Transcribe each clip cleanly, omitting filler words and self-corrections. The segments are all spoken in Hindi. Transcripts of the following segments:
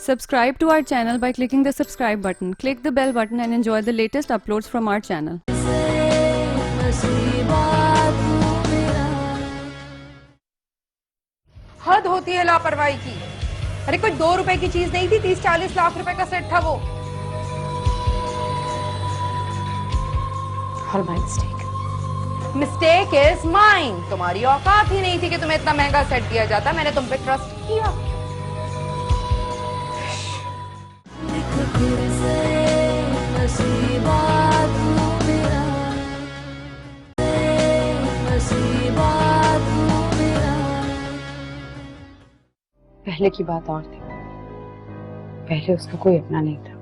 Subscribe to our channel by clicking the subscribe button. Click the bell button and enjoy the latest uploads from our channel. हद होती है लापरवाही की। अरे कोई 2 रुपए की चीज नहीं थी, 30-40 लाख रुपए का सेट था वो। All my mistake. Mistake is mine. तुम्हारी औकात ही नहीं थी कि तुम्हें इतना महंगा सेट दिया जाता। मैंने तुम पे ट्रस्ट किया। पहले की बात और थी। पहले उसका कोई अपना नहीं था,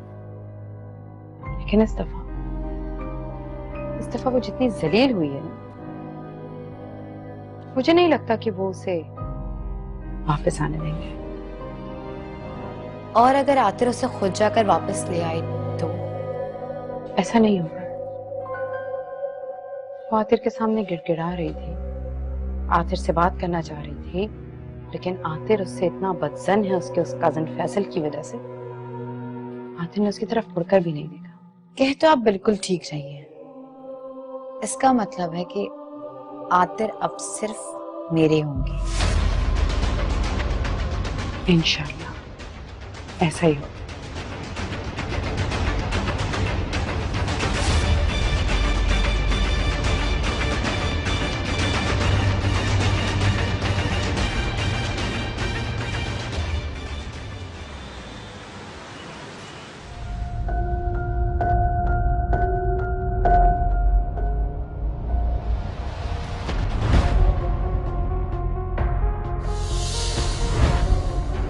लेकिन इस दफा वो जितनी जलील हुई है ना, मुझे नहीं लगता कि वो उसे वापस आने देंगे। और अगर आतिर उसे खुद जाकर वापस ले आए तो? ऐसा नहीं होगा। वो आतिर के सामने गिड़गिड़ा रही थी, आतिर से बात करना चाह रही थी, लेकिन आतिर उससे इतना बदजन है उसके उस कजन फैसल की वजह से, आतिर ने उसकी तरफ मुड़कर भी नहीं देखा। कह तो आप बिल्कुल ठीक रही हैं। इसका मतलब है कि आतिर अब सिर्फ मेरे होंगे। इंशाल्लाह ऐसा ही होगा।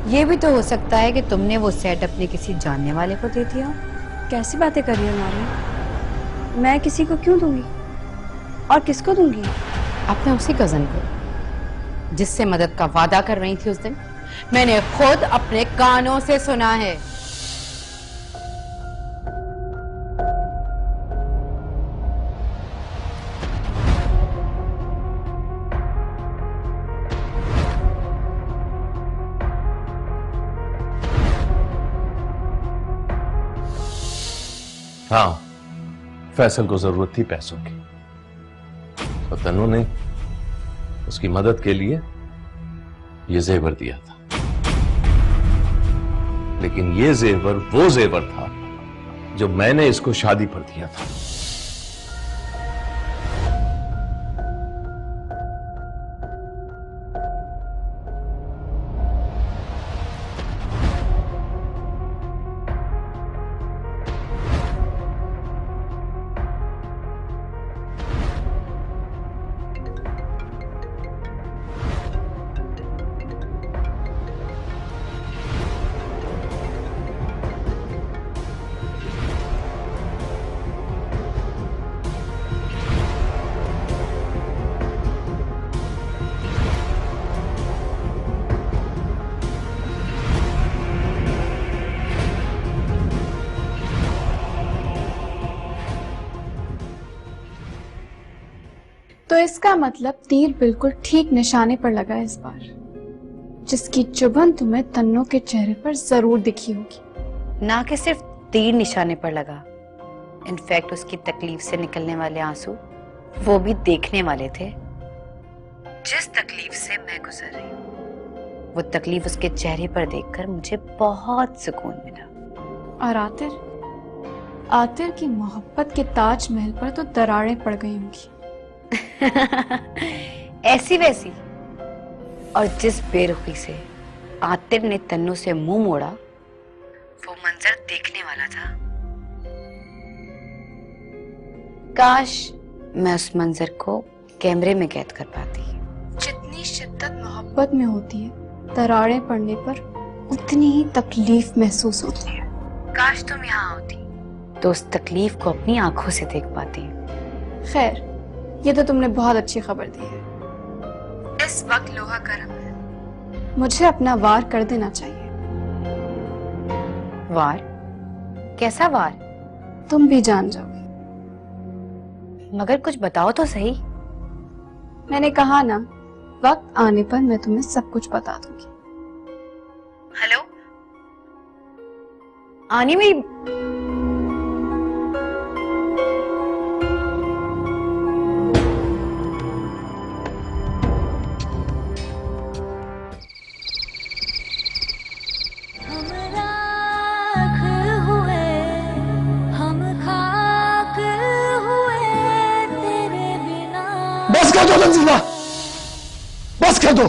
ये भी तो हो सकता है कि तुमने वो सेट अपने किसी जानने वाले को दे दिया। कैसी बातें कर रही है मारी? मैं किसी को क्यों दूंगी और किसको दूंगी? अपने उसी कजन को जिससे मदद का वादा कर रही थी उस दिन। मैंने खुद अपने कानों से सुना है। हाँ, फैसल को जरूरत थी पैसों की, और तन्नू ने उसकी मदद के लिए ये जेवर दिया था। लेकिन ये जेवर वो जेवर था जो मैंने इसको शादी पर दिया था। तो इसका मतलब तीर बिल्कुल ठीक निशाने पर लगा इस बार, जिसकी चुभन तुम्हें तन्नू के चेहरे पर जरूर दिखी होगी। ना कि सिर्फ तीर निशाने पर लगा, इनफैक्ट उसकी तकलीफ से निकलने वाले आंसू वो भी देखने वाले थे। जिस तकलीफ से मैं गुजर रही हूँ, वो तकलीफ उसके चेहरे पर देखकर मुझे बहुत सुकून मिला। और आतिर की मोहब्बत के ताजमहल पर तो दरारें पड़ गई होंगी। ऐसी वैसी। और जिस बेरुखी से आतिर ने तन्नू से मुंह मोड़ा, वो मंजर देखने वाला था। काश मैं उस मंजर को कैमरे में कैद कर पाती। जितनी शिद्दत मोहब्बत में होती है, दरारें पड़ने पर उतनी ही तकलीफ महसूस होती है। काश तुम यहाँ होती तो उस तकलीफ को अपनी आंखों से देख पाती। खैर, ये तो तुमने बहुत अच्छी खबर दी है। इस वक्त लोहा गर्म है, मुझे अपना वार कर देना चाहिए। वार? कैसा वार? तुम भी जान जाओगे। मगर कुछ बताओ तो सही। मैंने कहा ना, वक्त आने पर मैं तुम्हें सब कुछ बता दूंगी। हेलो, आनी मेरी बस कर दो तंजीला, बस कर दो।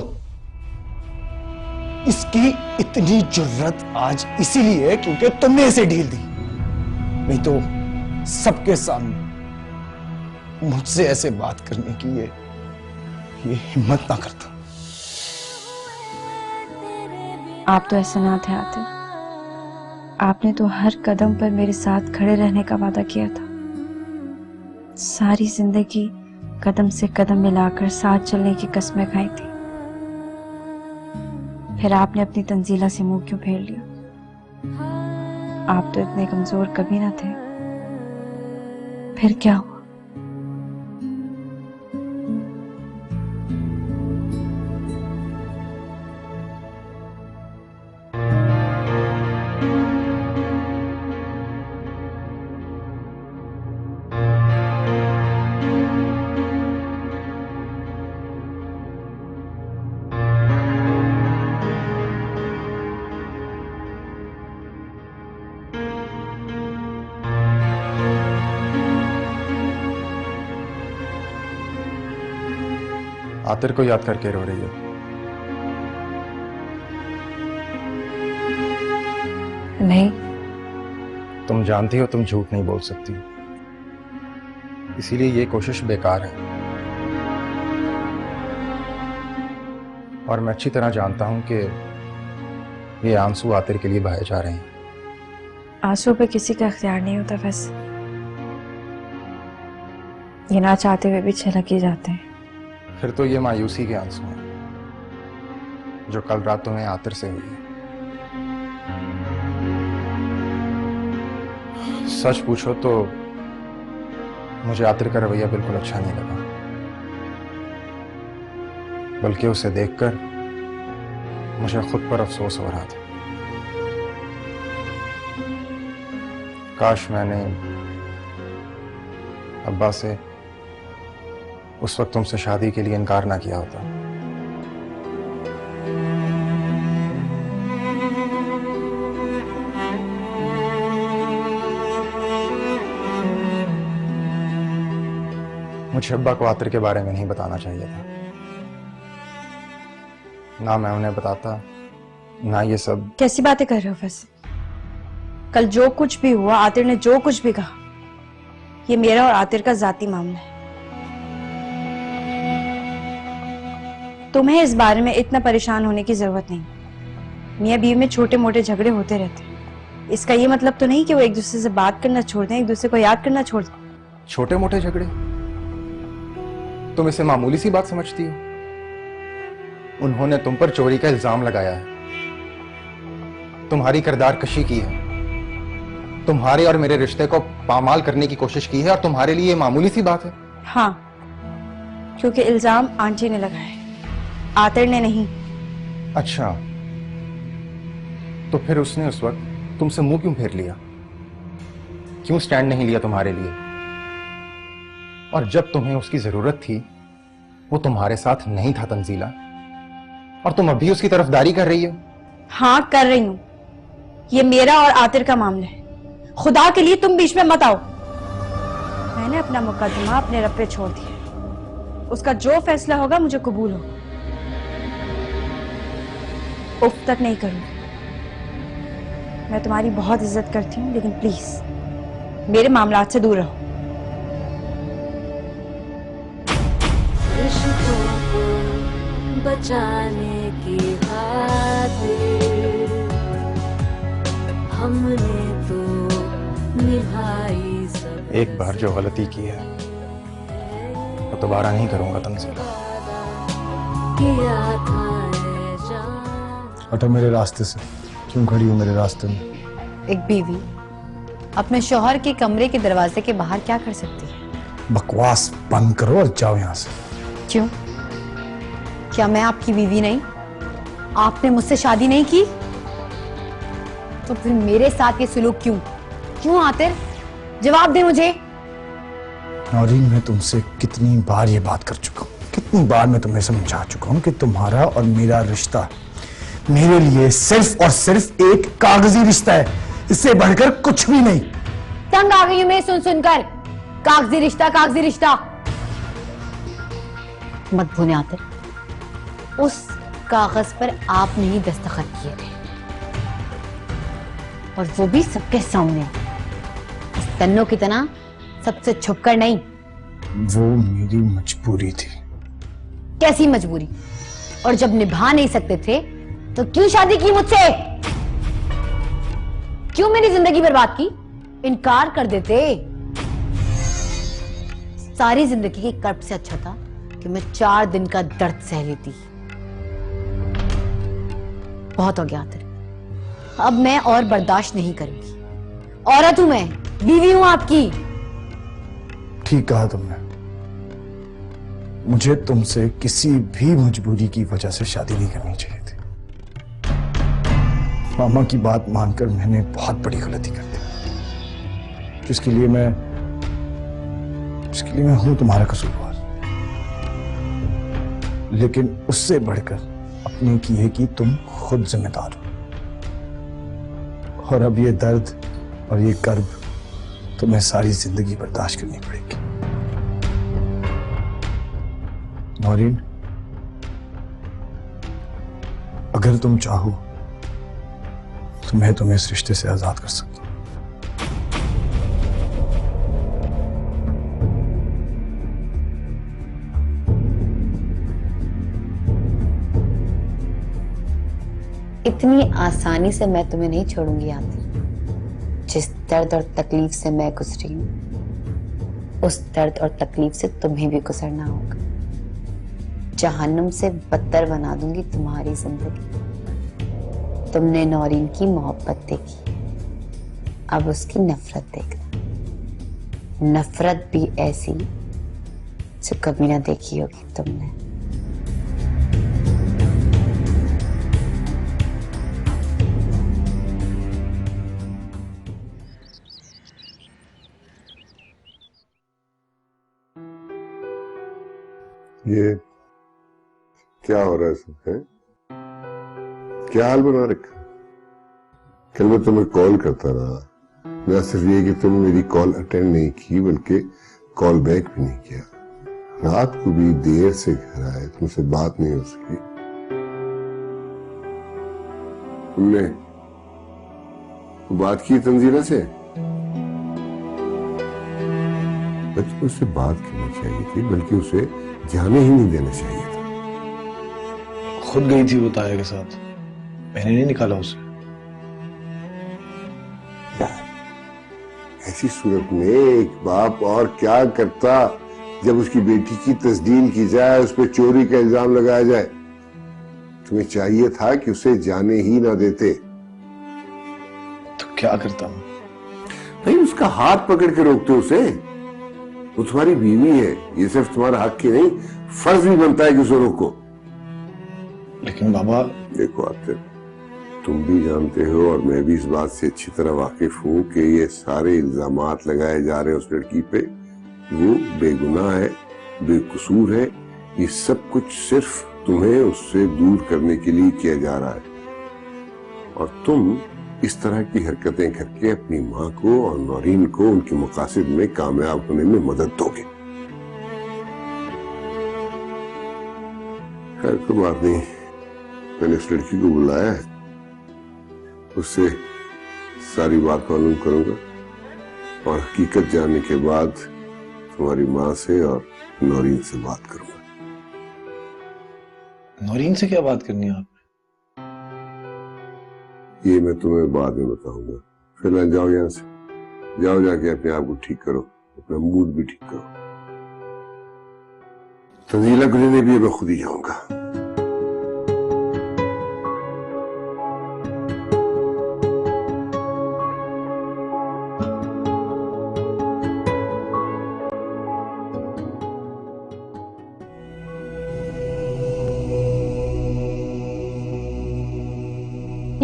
इसकी इतनी जुर्रत आज इसीलिए है क्योंकि तुमने इसे ढील दी, नहीं तो सबके सामने मुझसे ऐसे बात करने की ये हिम्मत ना करता। आप तो ऐसे ना थे आते, आपने तो हर कदम पर मेरे साथ खड़े रहने का वादा किया था। सारी जिंदगी कदम से कदम मिलाकर साथ चलने की कस्में खाई थी। फिर आपने अपनी तंजीला से मुंह क्यों फेर लिया? आप तो इतने कमजोर कभी ना थे। फिर क्या हुआ? आतिर को याद करके रो रही है। नहीं, तुम जानती हो तुम झूठ नहीं बोल सकती, इसीलिए ये कोशिश बेकार है। और मैं अच्छी तरह जानता हूं कि ये आंसू आतिर के लिए बहाए जा रहे हैं। आंसू पे किसी का अख्तियार नहीं होता वैसे, ये ना चाहते हुए भी छलक ही जाते हैं। फिर तो ये मायूसी के आंसू हैं जो कल रात तुम्हें आतिर से हुई है। सच पूछो तो मुझे आतिर का रवैया बिल्कुल अच्छा नहीं लगा, बल्कि उसे देखकर मुझे खुद पर अफसोस हो रहा था। काश मैंने अब्बा से उस वक्त तुमसे शादी के लिए इनकार ना किया होता। मुझे अब्बा को आतिर के बारे में नहीं बताना चाहिए था। ना मैं उन्हें बताता, ना ये सब। कैसी बातें कर रहे हो वैसे? कल जो कुछ भी हुआ, आतिर ने जो कुछ भी कहा, ये मेरा और आतिर का जाती मामला है। तुम्हें इस बारे में इतना परेशान होने की जरूरत नहीं। मियां बीवी में छोटे मोटे झगड़े होते रहते हैं, इसका ये मतलब तो नहीं कि वो एक दूसरे से बात करना छोड़ दें, एक दूसरे को याद करना छोड़ दें। छोटे मोटे झगड़े तुम इसे मामूली सी बात समझती हो? उन्होंने तुम पर चोरी का इल्जाम लगाया है, तुम्हारी किरदार कशी की है, तुम्हारे और मेरे रिश्ते को पामाल करने की कोशिश की है, और तुम्हारे लिए मामूली सी बात है। हाँ, क्योंकि इल्जाम आंटी ने लगाया है, आतिर ने नहीं। अच्छा, तो फिर उसने उस वक्त तुमसे मुंह क्यों फेर लिया? क्यों स्टैंड नहीं लिया तुम्हारे लिए? और जब तुम्हें उसकी जरूरत थी वो तुम्हारे साथ नहीं था तंजीला, और तुम अभी उसकी तरफदारी कर रही हो। हाँ, कर रही हूं। ये मेरा और आतिर का मामला है, खुदा के लिए तुम बीच में मत आओ। मैंने अपना मुकदमा अपने रब पे छोड़ दिया, उसका जो फैसला होगा मुझे कबूल होगा। उफ तक नहीं करूंगी। मैं तुम्हारी बहुत इज्जत करती हूँ, लेकिन प्लीज मेरे मामलात से दूर रहो। बचाने की खातिर हमने तो निभाई सब। एक बार जो गलती की है वो दोबारा नहीं करूंगा तंजीला। किया था हटो मेरे रास्ते से। क्यों खड़ी हो मेरे रास्ते में? एक बीवी अपने शौहर के कमरे के दरवाजे के बाहर क्या कर सकती है? बकवास बंद करो और जाओ यहाँ से। क्यों? क्या मैं आपकी बीवी नहीं? आपने मुझसे शादी नहीं की? तो फिर मेरे साथ ये सुलूक क्यों? क्यों आतिर? जवाब दे मुझे। नौरीन, मैं तुमसे कितनी बार ये बात कर चुका हूँ, कितनी बार मैं तुम्हें समझा चुका हूँ कि तुम्हारा और मेरा रिश्ता मेरे लिए सिर्फ और सिर्फ एक कागजी रिश्ता है, इससे बढ़कर कुछ भी नहीं। तंग आ गई हूं मैं सुन सुनकर। कागजी रिश्ता, कागजी रिश्ता। मत भूले आतिर, उस कागज पर आपने ही दस्तखत किए थे, और वो भी सबके सामने, इस तन्नों की तरह सबसे छुपकर नहीं। वो मेरी मजबूरी थी। कैसी मजबूरी? और जब निभा नहीं सकते थे तो क्यों शादी की मुझसे? क्यों मेरी जिंदगी बर्बाद की? इनकार कर देते। सारी जिंदगी के कर्ब से अच्छा था कि मैं 4 दिन का दर्द सह लेती। बहुत हो गया आतिर, अब मैं और बर्दाश्त नहीं करूंगी। औरत हूं मैं, बीवी हूं आपकी। ठीक कहा तुमने, मुझे तुमसे किसी भी मजबूरी की वजह से शादी नहीं करनी चाहिए थी। मामा की बात मानकर मैंने बहुत बड़ी गलती कर दी, जिसके लिए मैं हूं तुम्हारा कसूरवार। लेकिन उससे बढ़कर अपने किए की तुम खुद जिम्मेदार हो, और अब ये दर्द और ये कर्ब तुम्हें सारी जिंदगी बर्दाश्त करनी पड़ेगी। नौरीन, अगर तुम चाहो तो मैं तुम्हें इस रिश्ते से आजाद कर सकता हूं। इतनी आसानी से मैं तुम्हें नहीं छोड़ूंगी आतिर। जिस दर्द और तकलीफ से मैं गुजरी हूं, उस दर्द और तकलीफ से तुम्हें भी गुजरना होगा। जहन्नुम से बदतर बना दूंगी तुम्हारी जिंदगी। तुमने नौरीन की मोहब्बत देखी, अब उसकी नफरत देखना। नफरत भी ऐसी जो कभी ना देखी होगी तुमने। ये क्या हो रहा है सब है? क्या हाल बना रखा? कल मैं तुम्हें कॉल करता रहा, ना सिर्फ ये कि तुमने मेरी कॉल अटेंड नहीं की बल्कि कॉल बैक भी नहीं किया। रात को भी देर से घर आए, तुमसे बात नहीं हो सकी। तुमने बात की तंजीला से? बच्चों से बात करनी चाहिए थी, बल्कि उसे जाने ही नहीं देना चाहिए था। खुद गई थी वो ताया के साथ, मैंने नहीं निकाला उसे। ऐसी सूरत में एक बाप और क्या करता जब उसकी बेटी की तस्दील की जाए, उस पर चोरी का इल्जाम लगाया जाए? तुम्हें चाहिए था कि उसे जाने ही ना देते। तो क्या करता हूं? नहीं, उसका हाथ पकड़ के रोकते उसे। वो तुम्हारी बीवी है, ये सिर्फ तुम्हारा हक ही नहीं, फर्ज भी बनता है कि उसे रोको। लेकिन बाबा, देखो आतिर, तुम भी जानते हो और मैं भी इस बात से अच्छी तरह वाकिफ हूं कि ये सारे इल्जामात लगाए जा रहे हैं उस लड़की पे। वो बेगुनाह है, बेकसूर है। ये सब कुछ सिर्फ तुम्हें उससे दूर करने के लिए किया जा रहा है, और तुम इस तरह की हरकतें करके अपनी माँ को और नौरीन को उनके मकासद में कामयाब होने में मदद दोगे। खैर कोई बात नहीं, मैंने उस लड़की को बुलाया है, उससे सारी बात मालूम करूंगा, और हकीकत जानने के बाद तुम्हारी माँ से और नौरीन से बात करूंगा। नौरीन से क्या बात करनी है आपने? ये मैं तुम्हें बाद में बताऊंगा। फिलहाल जाओ यहाँ से, जाओ जाके अपने आप को ठीक करो, अपना मूड भी ठीक करो। तंजीला को लेने भी मैं खुद ही जाऊंगा।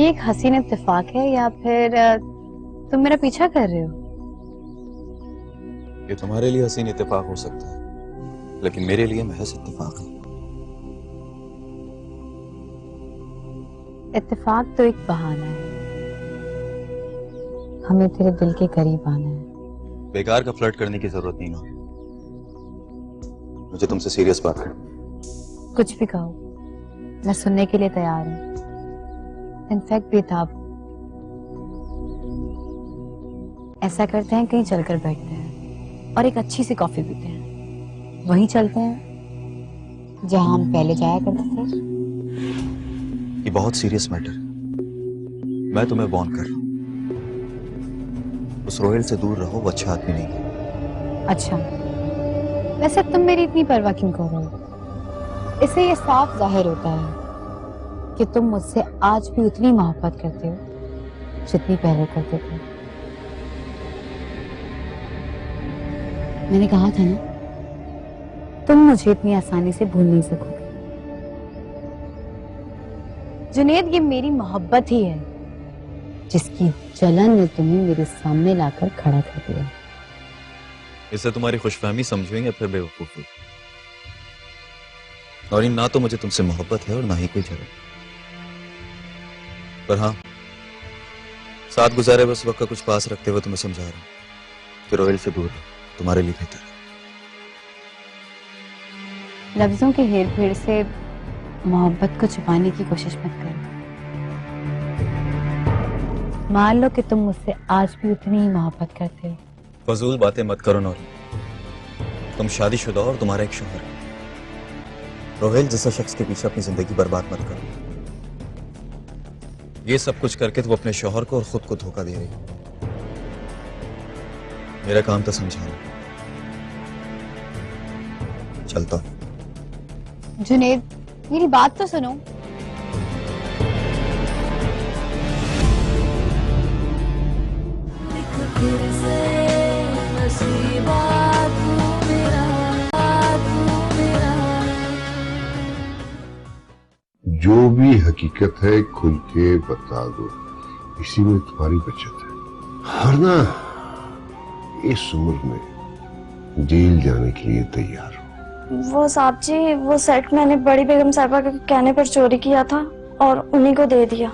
ये एक हसीन इत्तेफाक है या फिर तुम मेरा पीछा कर रहे हो? ये तुम्हारे लिए हसीन इत्तेफाक हो सकता है, लेकिन मेरे लिए महज इत्तेफाक है। इत्तेफाक तो एक बहाना है, हमें तेरे दिल के करीब आना है। बेकार का फ्लर्ट करने की जरूरत नहीं है, मुझे तुमसे सीरियस बात करनी। कुछ भी कहो, मैं सुनने के लिए तैयार हूँ, इनफैक्ट बेताब। ऐसा करते हैं, कहीं चलकर बैठते हैं और एक अच्छी सी कॉफी पीते हैं। वहीं चलते हैं जहां हम पहले जाया करते थे। ये बहुत सीरियस मैटर है, मैं तुम्हें वार्न कर रहा हूँ। उस रोहिल से दूर रहो, वो अच्छा आदमी नहीं है। अच्छा, वैसे अब तुम मेरी इतनी परवाह क्यों कर रहे हो? इससे ये साफ जाहिर होता है कि तुम मुझसे आज भी उतनी मोहब्बत करते हो जितनी पहले करते थे। मैंने कहा था ना, तुम मुझे इतनी आसानी से भूल नहीं सकोगे। जुनेद, ये मेरी मोहब्बत ही है जिसकी जलन ने तुम्हें मेरे सामने लाकर खड़ा कर दिया। इसे तुम्हारी खुशफहमी समझो या फिर बेवकूफी। और ना तो मुझे तुमसे मोहब्बत है और ना ही कोई जलन। पर हाँ, साथ गुजारे बस वक्त का कुछ पास रखते हुए तुम्हें समझा रहा हूं कि रोहिल से दूर रहो, तुम्हारे लिए बेहतर है। लफ्जों की हेर-फेर से मोहब्बत को छुपाने की कोशिश मत करो। मान लो कि तुम मुझसे आज भी उतनी ही मोहब्बत करते हो। फजूल बातें मत करो नौरी, तुम शादीशुदा और तुम्हारा एक शौहर है। रोहिल जैसा शख्स के पीछे अपनी जिंदगी बर्बाद मत करो। ये सब कुछ करके तुम अपने शौहर को और खुद को धोखा दे रही हो। मेरा काम तो समझाना। चलता हूं। जुनेद, मेरी बात तो सुनो। जो भी हकीकत है खुल के बता दो, इसी में तुम्हारी बचत है। और ना इस उम्र में जेल जाने के लिए तैयार हो। वो साहब जी, वो सेट मैंने बड़ी बेगम साहिबा के कहने पर चोरी किया था और उन्हीं को दे दिया।